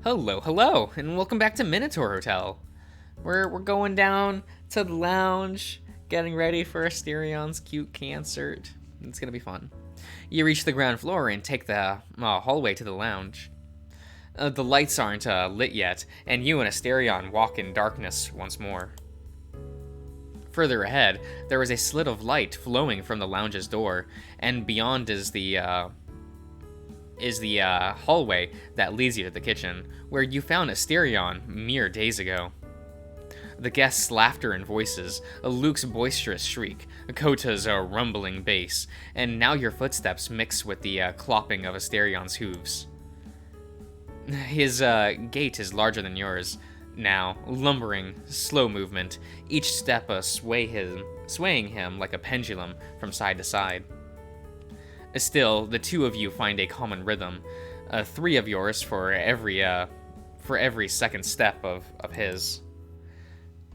Hello, and welcome back to Minotaur Hotel. We're going down to the lounge, getting ready for Asterion cute concert. It's gonna be fun. You reach the ground floor and take the hallway to the lounge. The lights aren't lit yet, and you and Asterion walk in darkness once more. Further ahead, there is a slit of light flowing from the lounge's door, and beyond is the hallway that leads you to the kitchen, where you found Asterion mere days ago. The guests' laughter and voices, Luke's boisterous shriek, Kota's rumbling bass, and now your footsteps mix with the clopping of Asterion's hooves. His gait is larger than yours, now, lumbering, slow movement, each step swaying him like a pendulum from side to side. Still, the two of you find a common rhythm, three of yours for every second step of his.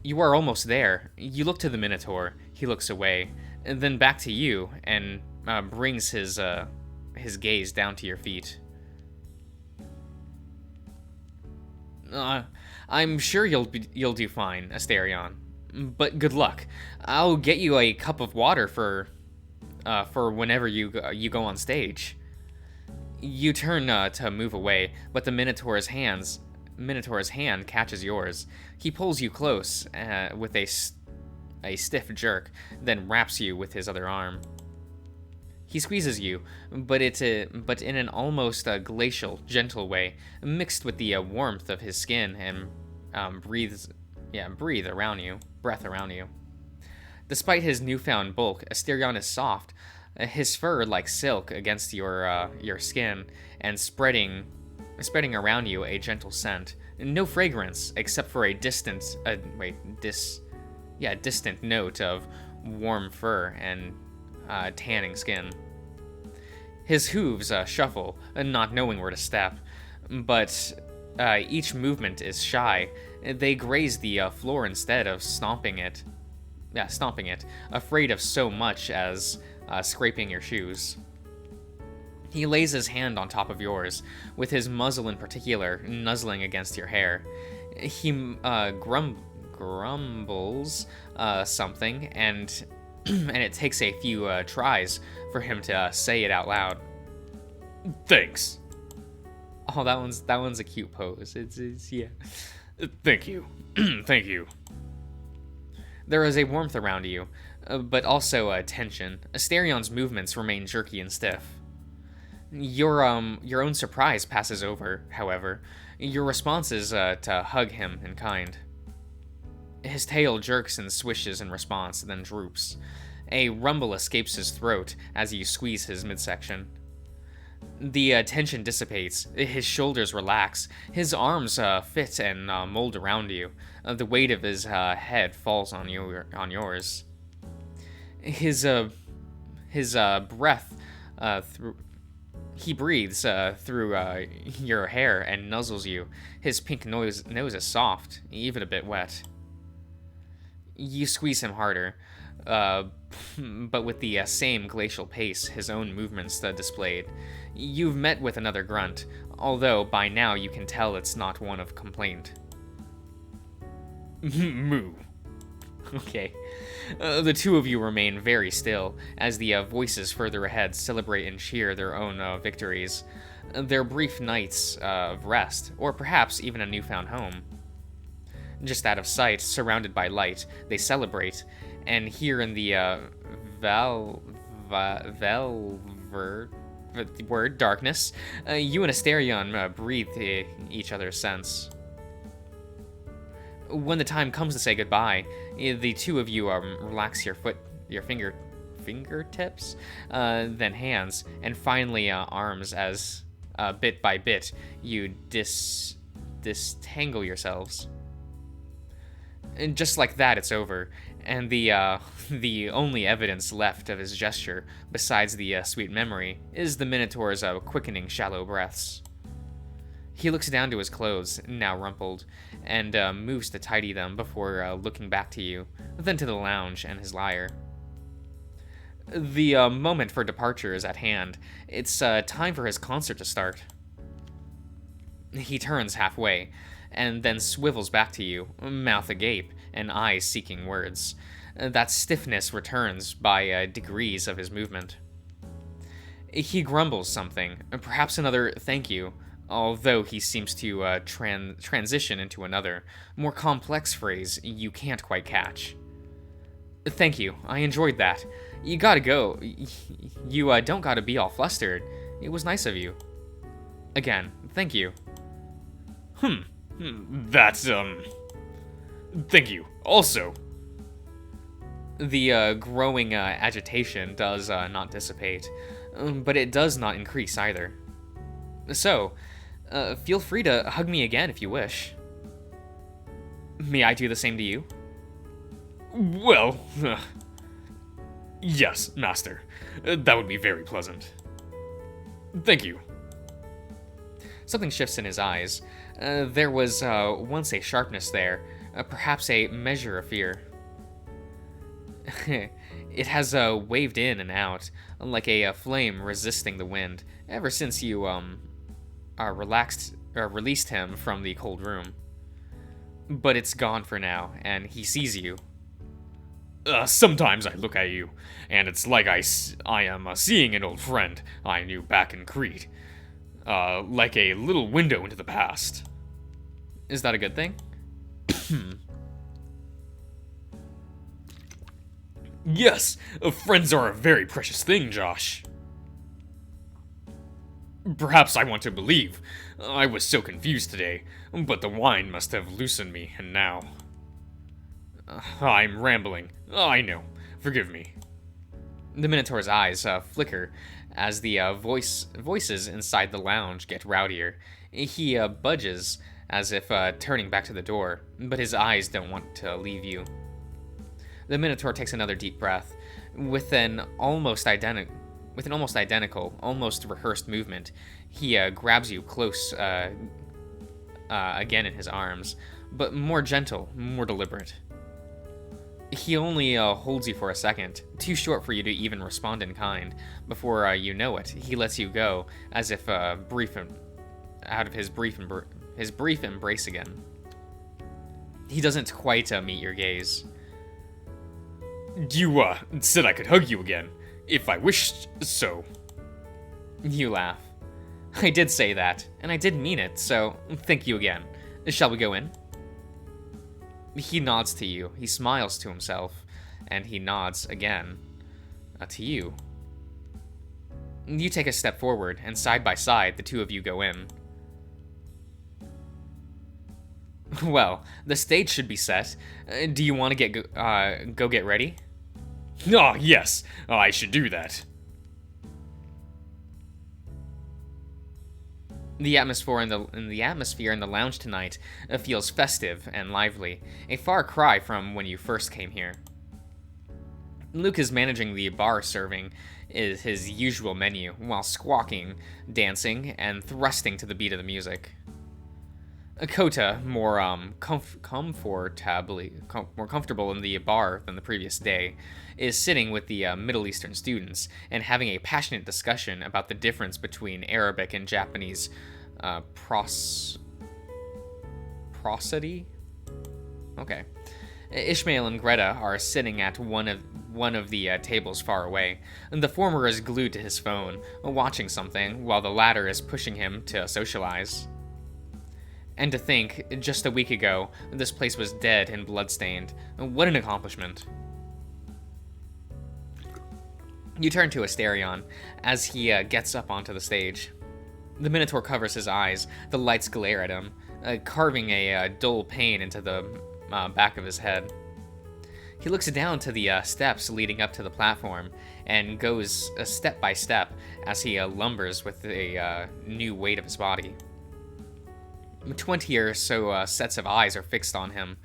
You are almost there. You look to the Minotaur. He looks away, and then back to you, and brings his gaze down to your feet. I'm sure you'll do fine, Asterion. But good luck. I'll get you a cup of water for whenever you go on stage. You turn to move away, but the Minotaur's hand catches yours. He pulls you close with a stiff jerk, then wraps you with his other arm. He squeezes you, but in an almost glacial, gentle way, mixed with the warmth of his skin, and breath around you. Despite his newfound bulk, Asterion is soft, his fur like silk against your skin, and spreading around you a gentle scent. No fragrance, except for a distant note of warm fur and tanning skin. His hooves shuffle, not knowing where to step, but each movement is shy. They graze the floor instead of stomping it, afraid of so much as scraping your shoes. He lays his hand on top of yours, with his muzzle in particular nuzzling against your hair. He grumbles something, and and it takes a few tries for him to say it out loud. Thanks. Oh, that one's a cute pose. It's yeah. Thank you. Thank you. There is a warmth around you, but also tension. Asterion's movements remain jerky and stiff. Your own surprise passes over, however. Your response is to hug him in kind. His tail jerks and swishes in response, then droops. A rumble escapes his throat as you squeeze his midsection. The tension dissipates, his shoulders relax, his arms fit and mold around you. The weight of his head falls on yours. His breath he breathes through your hair and nuzzles you. His pink nose is soft, even a bit wet. You squeeze him harder, but with the same glacial pace his own movements displayed. You've met with another grunt, although by now you can tell it's not one of complaint. Moo. Okay. The two of you remain very still, as the voices further ahead celebrate and cheer their own victories, their brief nights of rest, or perhaps even a newfound home. Just out of sight, surrounded by light, they celebrate, and here in the darkness, you and Asterion breathe each other's sense. When the time comes to say goodbye, the two of you relax your fingertips, then hands, and finally arms as, bit by bit, you distangle yourselves. And just like that, it's over, and the only evidence left of his gesture, besides the sweet memory, is the Minotaur's quickening shallow breaths. He looks down to his clothes, now rumpled, and moves to tidy them before looking back to you, then to the lounge and his lyre. The moment for departure is at hand. It's time for his concert to start. He turns halfway, and then swivels back to you, mouth agape and eyes seeking words. That stiffness returns by degrees of his movement. He grumbles something, perhaps another thank you, although he seems to transition into another, more complex phrase you can't quite catch. Thank you, I enjoyed that. You gotta go. You don't gotta be all flustered. It was nice of you. Again, thank you. That's, Thank you. Also. The growing agitation does not dissipate, but it does not increase either. So, feel free to hug me again if you wish. May I do the same to you? Well, yes, master. That would be very pleasant. Thank you. Something shifts in his eyes. There was once a sharpness there, perhaps a measure of fear. It has waved in and out, like a flame resisting the wind, ever since you released him from the cold room. But it's gone for now, and he sees you. Sometimes I look at you, and it's like I am seeing an old friend I knew back in Crete. Like a little window into the past. Is that a good thing? Yes, friends are a very precious thing, Josh. Perhaps I want to believe. I was so confused today, but the wine must have loosened me, and now... I'm rambling. I know. Forgive me. The Minotaur's eyes flicker as the voices inside the lounge get rowdier. He budges as if turning back to the door, but his eyes don't want to leave you. The Minotaur takes another deep breath. With an almost identical, almost rehearsed movement, he grabs you close again in his arms, but more gentle, more deliberate. He only holds you for a second, too short for you to even respond in kind. Before you know it, he lets you go, as if out of his brief embrace again. He doesn't quite meet your gaze. You said I could hug you again, if I wished so. You laugh. I did say that, and I did mean it, so thank you again. Shall we go in? He nods to you, he smiles to himself, and he nods again to you. You take a step forward, and side by side, the two of you go in. Well, the stage should be set. Do you want to go get ready? Ah, yes, I should do that. The atmosphere in the lounge tonight feels festive and lively, a far cry from when you first came here. Luke is managing the bar, serving his usual menu while squawking, dancing, and thrusting to the beat of the music. Kota, more comfortable in the bar than the previous day, is sitting with the Middle Eastern students and having a passionate discussion about the difference between Arabic and Japanese prosody. Okay. Ishmael and Greta are sitting at one of the tables far away. The former is glued to his phone, watching something, while the latter is pushing him to socialize. And to think, just a week ago, this place was dead and bloodstained. What an accomplishment. You turn to Asterion as he gets up onto the stage. The Minotaur covers his eyes, the lights glare at him, carving a dull pain into the back of his head. He looks down to the steps leading up to the platform and goes step by step as he lumbers with the new weight of his body. 20 or so sets of eyes are fixed on him,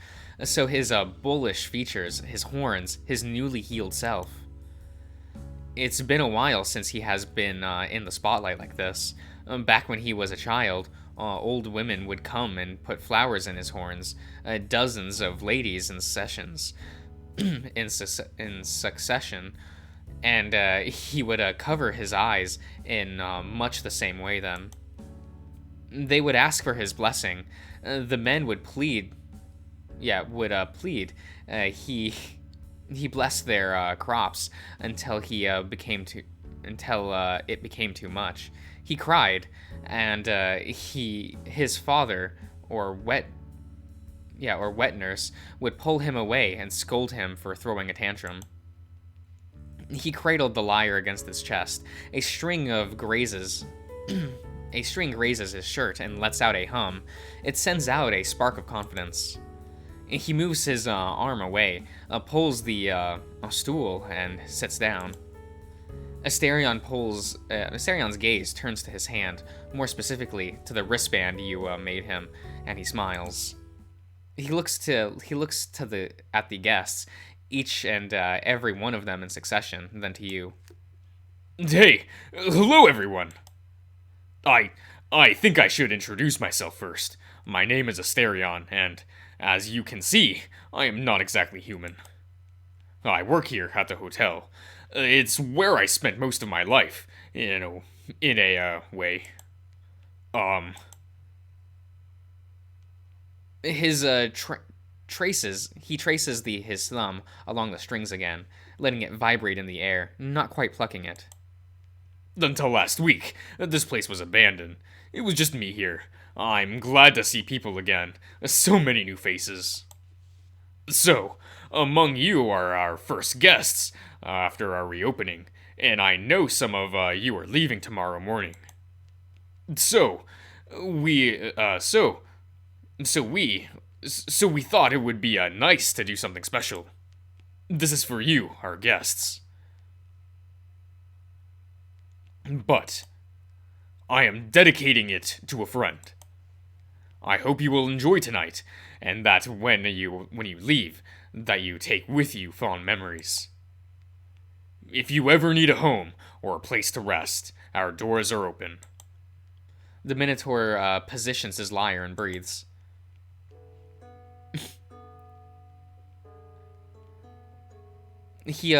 so his bullish features, his horns, his newly healed self. It's been a while since he has been in the spotlight like this. Back when he was a child, old women would come and put flowers in his horns, dozens of ladies in succession, and he would cover his eyes in much the same way then. They would ask for his blessing. The men would plead. Yeah, would plead. He blessed their crops until it became too much. He cried, and his father or wet nurse would pull him away and scold him for throwing a tantrum. He cradled the lyre against his chest. A string grazes his shirt and lets out a hum. It sends out a spark of confidence. He moves his arm away, pulls the stool, and sits down. Astarion's gaze turns to his hand, more specifically to the wristband you made him, and he smiles. He looks at the guests, each and every one of them in succession, then to you. Hey, hello everyone. I think I should introduce myself first. My name is Astarion, and as you can see, I am not exactly human. I work here at the hotel. It's where I spent most of my life, in a way. His traces his thumb along the strings again, letting it vibrate in the air, not quite plucking it. Until last week, this place was abandoned. It was just me here. I'm glad to see people again. So many new faces. So, among you are our first guests after our reopening, and I know some of you are leaving tomorrow morning. So we thought it would be nice to do something special. This is for you, our guests. But I am dedicating it to a friend. I hope you will enjoy tonight, and that when you leave, that you take with you fond memories. If you ever need a home or a place to rest, our doors are open. The Minotaur positions his lyre and breathes. He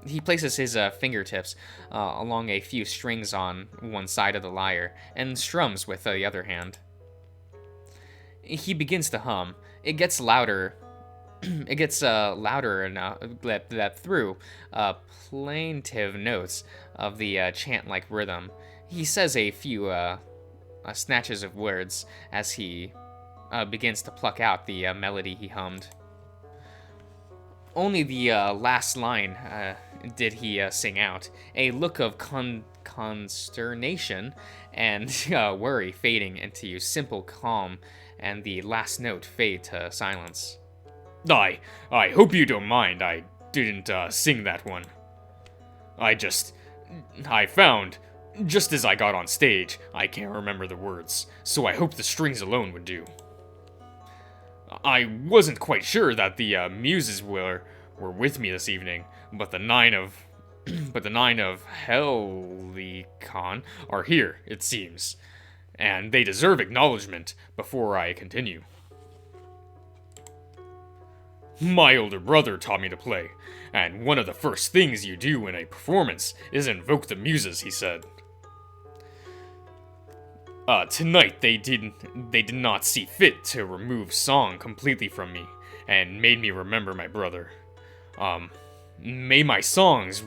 He places his fingertips along a few strings on one side of the lyre and strums with the other hand. He begins to hum. It gets louder. It gets louder enough that through plaintive notes of the chant-like rhythm, he says a few snatches of words as he begins to pluck out the melody he hummed. Only the last line did he sing out, a look of consternation and worry fading into simple calm, and the last note fade to silence. I hope you don't mind. I didn't sing that one. I found, just as I got on stage, I can't remember the words, so I hope the strings alone would do. I wasn't quite sure that the muses were with me this evening, but the nine of Helicon are here, it seems, and they deserve acknowledgement before I continue. My older brother taught me to play, and one of the first things you do in a performance is invoke the muses, he said. Tonight they did not see fit to remove song completely from me, and made me remember my brother. May my songs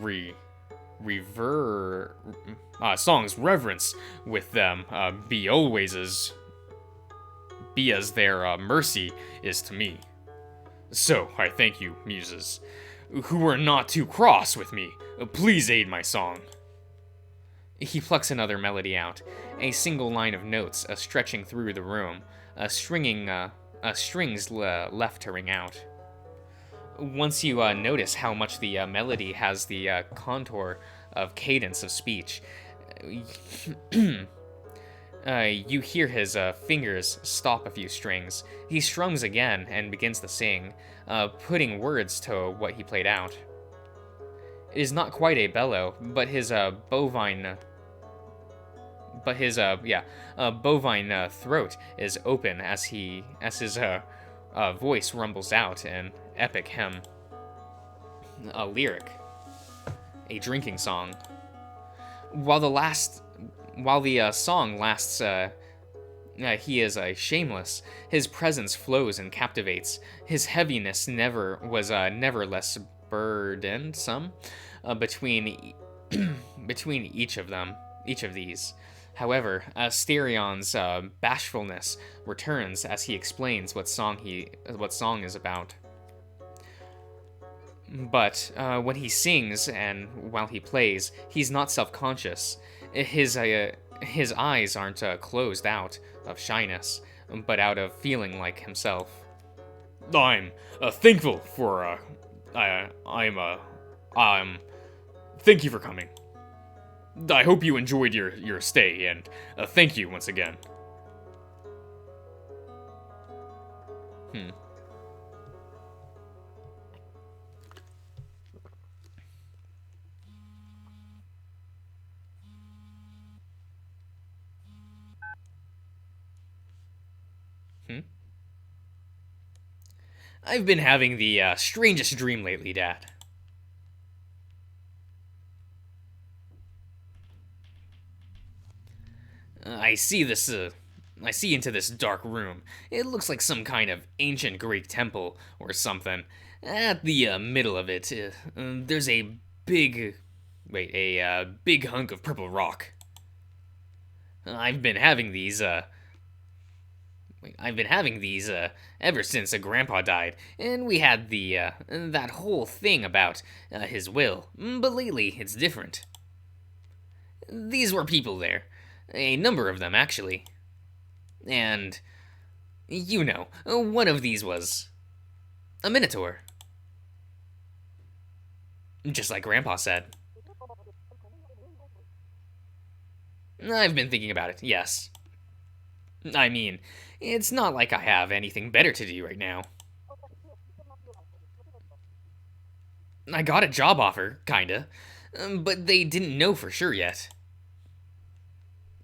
reverence with them be as their mercy is to me. So I thank you, muses, who are not too cross with me. Please aid my song. He plucks another melody out, a single line of notes stretching through the room, strings left to ring out. Once you notice how much the melody has the contour of cadence of speech, you hear his fingers stop a few strings. He strums again and begins to sing, putting words to what he played out. It is not quite a bellow, but his bovine throat is open as his voice rumbles out an epic hymn, a lyric, a drinking song. While the last while the song lasts, he is shameless. His presence flows and captivates. His heaviness never less burdensome between each of these. However, Asterion bashfulness returns as he explains what song is about. But when he sings and while he plays, he's not self-conscious. His eyes aren't closed out of shyness, but out of feeling like himself. I'm thankful for. Thank you for coming. I hope you enjoyed your stay, and thank you once again. Hmm. Hmm? I've been having the strangest dream lately, Dad. I see this. I see into this dark room. It looks like some kind of ancient Greek temple or something. At the middle of it, there's a big, big hunk of purple rock. I've been having these. I've been having these ever since Grandpa died, and we had the that whole thing about his will. But lately, it's different. These were people there, a number of them actually, and one of these was a Minotaur, just like Grandpa said. I've been thinking about it. Yes. I mean, it's not like I have anything better to do right now. I got a job offer, kinda, but they didn't know for sure yet.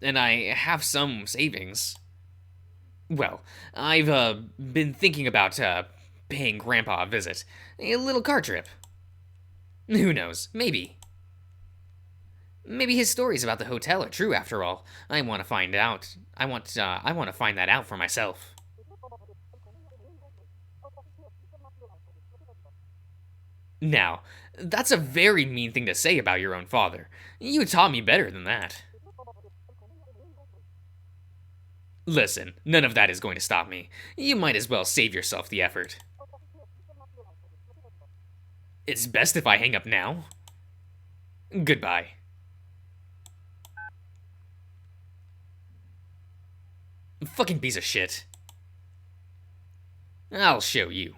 And I have some savings. Well, I've been thinking about paying Grandpa a visit. A little car trip. Who knows? Maybe. Maybe his stories about the hotel are true after all. I want to find out. I want to find that out for myself. Now, that's a very mean thing to say about your own father. You taught me better than that. Listen, none of that is going to stop me. You might as well save yourself the effort. It's best if I hang up now. Goodbye. Fucking piece of shit. I'll show you.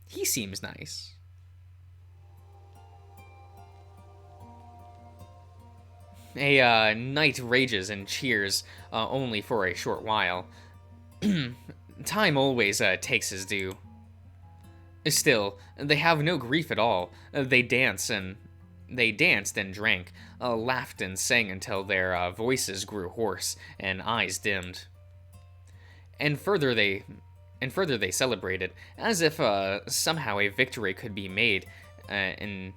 He seems nice. A knight rages and cheers only for a short while. Time always takes his due. Still, they have no grief at all. They danced and drank, laughed and sang until their voices grew hoarse and eyes dimmed. And further they celebrated, as if somehow a victory could be made in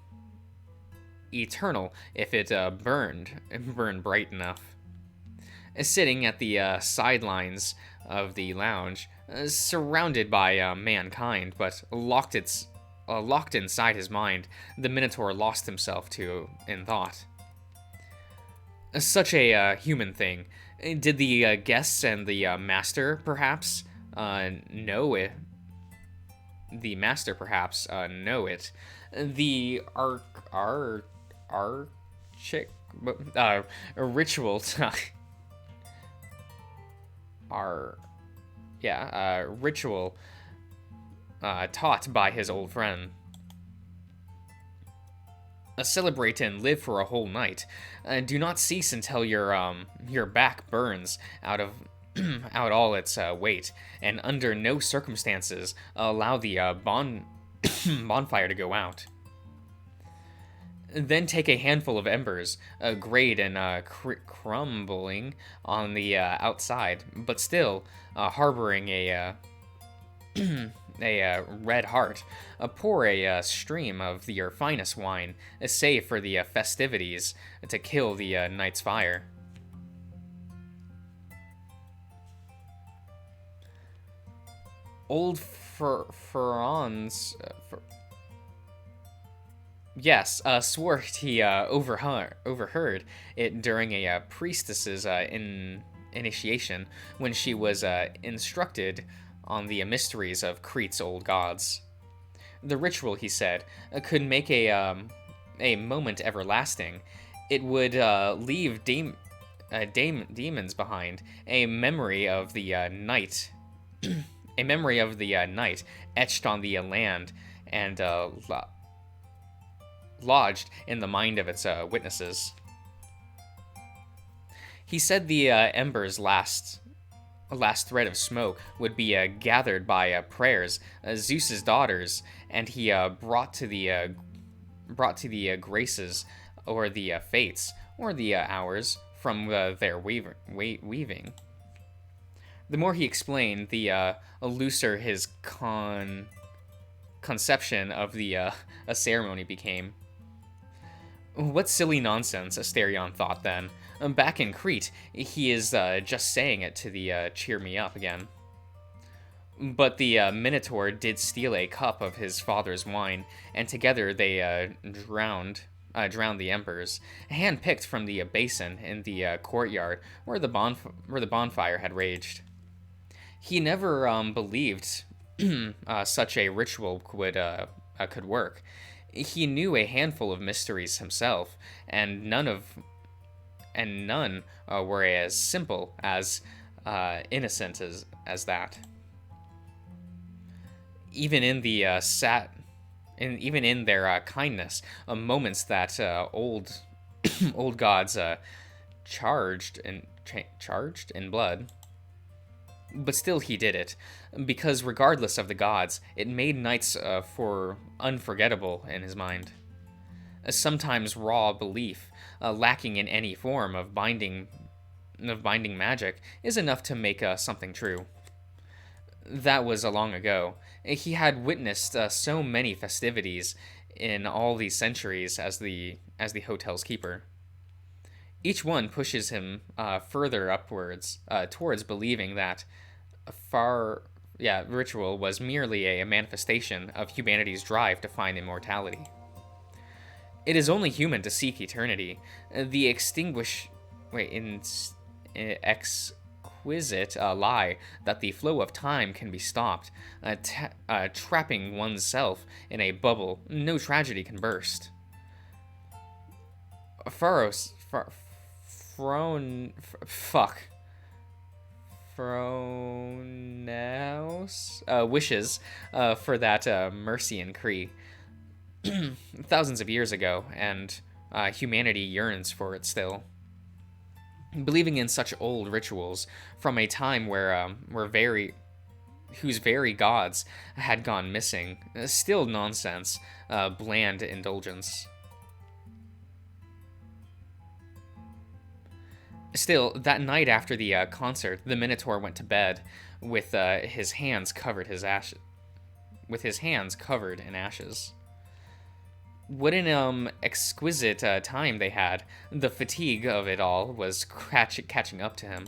eternal if it burned bright enough. Sitting at the sidelines of the lounge, surrounded by mankind, but locked inside his mind, the Minotaur lost himself in thought. Such a human thing. Did the guests and the master perhaps know it? The master perhaps know it. The ritual ritual taught by his old friend. Celebrate and live for a whole night. Do not cease until your back burns out all its weight, and under no circumstances allow the bonfire to go out. Then take a handful of embers, grayed and crumbling on the outside, but still harboring red heart, pour a stream of your finest wine, save for the festivities, to kill the night's fire. Old Ferons, yes, swore he overheard it during a priestess's initiation when she was instructed on the mysteries of Crete's old gods. The ritual, he said, could make a moment everlasting. It would leave demons behind, a memory of the night, a memory of the night etched on the land and lodged in the mind of its witnesses. He said the ember's last thread of smoke would be gathered by prayers, Zeus's daughters, and he brought to the graces, or the fates, or the hours from their weaving. The more he explained, the looser his conception of the a ceremony became. What silly nonsense, Asterion thought then. Back in Crete, he is just saying it to the cheer me up again. But the Minotaur did steal a cup of his father's wine, and together they drowned the embers, hand-picked from the basin in the courtyard where the bonfire had raged. He never believed such a ritual could work. He knew a handful of mysteries himself, and none were as simple as innocent as that. Even in the even in their kindness, moments that old old gods charged in blood. But still he did it, because regardless of the gods, it made nights for unforgettable in his mind. Sometimes raw belief, lacking in any form of binding magic, is enough to make something true. That was long ago. He had witnessed so many festivities in all these centuries as the hotel's keeper. Each one pushes him further upwards towards believing that ritual was merely a manifestation of humanity's drive to find immortality. It is only human to seek eternity. The exquisite lie that the flow of time can be stopped, trapping oneself in a bubble no tragedy can burst. Phronaus wishes for that mercy in Crete thousands of years ago, and humanity yearns for it still. Believing in such old rituals from a time whose very gods had gone missing, still nonsense, bland indulgence. Still, that night after the concert, the Minotaur went to bed with his hands covered in ashes. What an exquisite time they had. The fatigue of it all was catching up to him.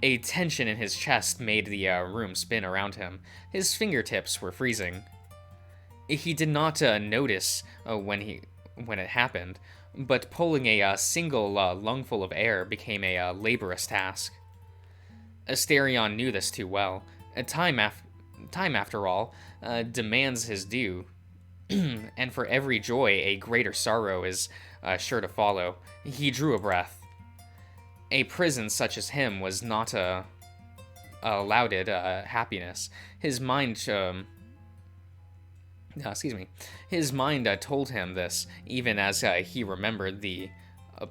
A tension in his chest made the room spin around him. His fingertips were freezing. He did not notice when it happened, but pulling a single lungful of air became a laborious task. Asterion knew this too well. Time, after all, demands his due, and for every joy, a greater sorrow is sure to follow. He drew a breath. A prison such as him was not lauded happiness. His mind told him this, even as he remembered the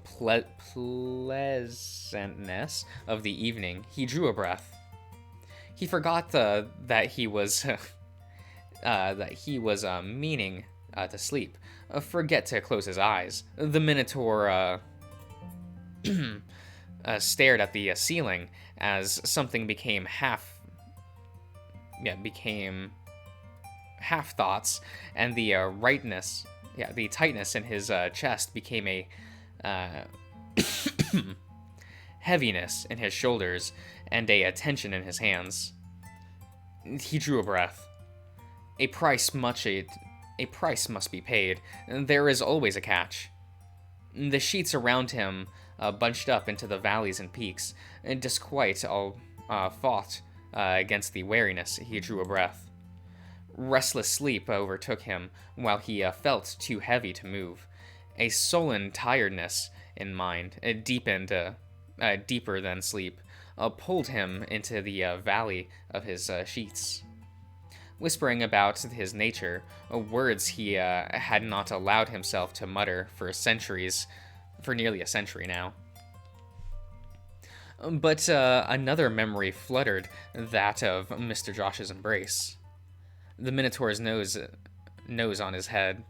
pleasantness of the evening. He drew a breath. He forgot that he was meaning to sleep. Forget to close his eyes. The Minotaur stared at the ceiling as something became half became half thoughts, and the the tightness in his chest became a uh, heaviness in his shoulders and a tension in his hands. He drew a breath. A price must be paid. There is always a catch. The sheets around him bunched up into the valleys and peaks, and disquiet all fought against the wariness. He drew a breath. Restless sleep overtook him while he felt too heavy to move. A sullen tiredness in mind, deeper than sleep, pulled him into the valley of his sheets. Whispering about his nature, words he had not allowed himself to mutter for centuries, for nearly a century now. But another memory fluttered, that of Mr. Josh's embrace. The Minotaur's nose on his head.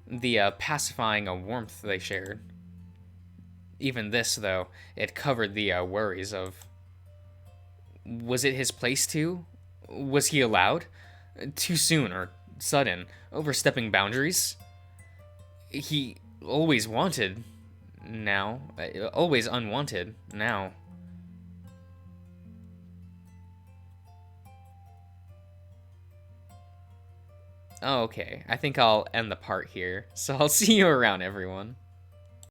The pacifying warmth they shared. Even this, though, it covered the worries of... Was it his place to? Was he allowed? Too soon or sudden, overstepping boundaries? He always wanted, now. Always unwanted, now. Oh, okay, I think I'll end the part here, so I'll see you around, everyone.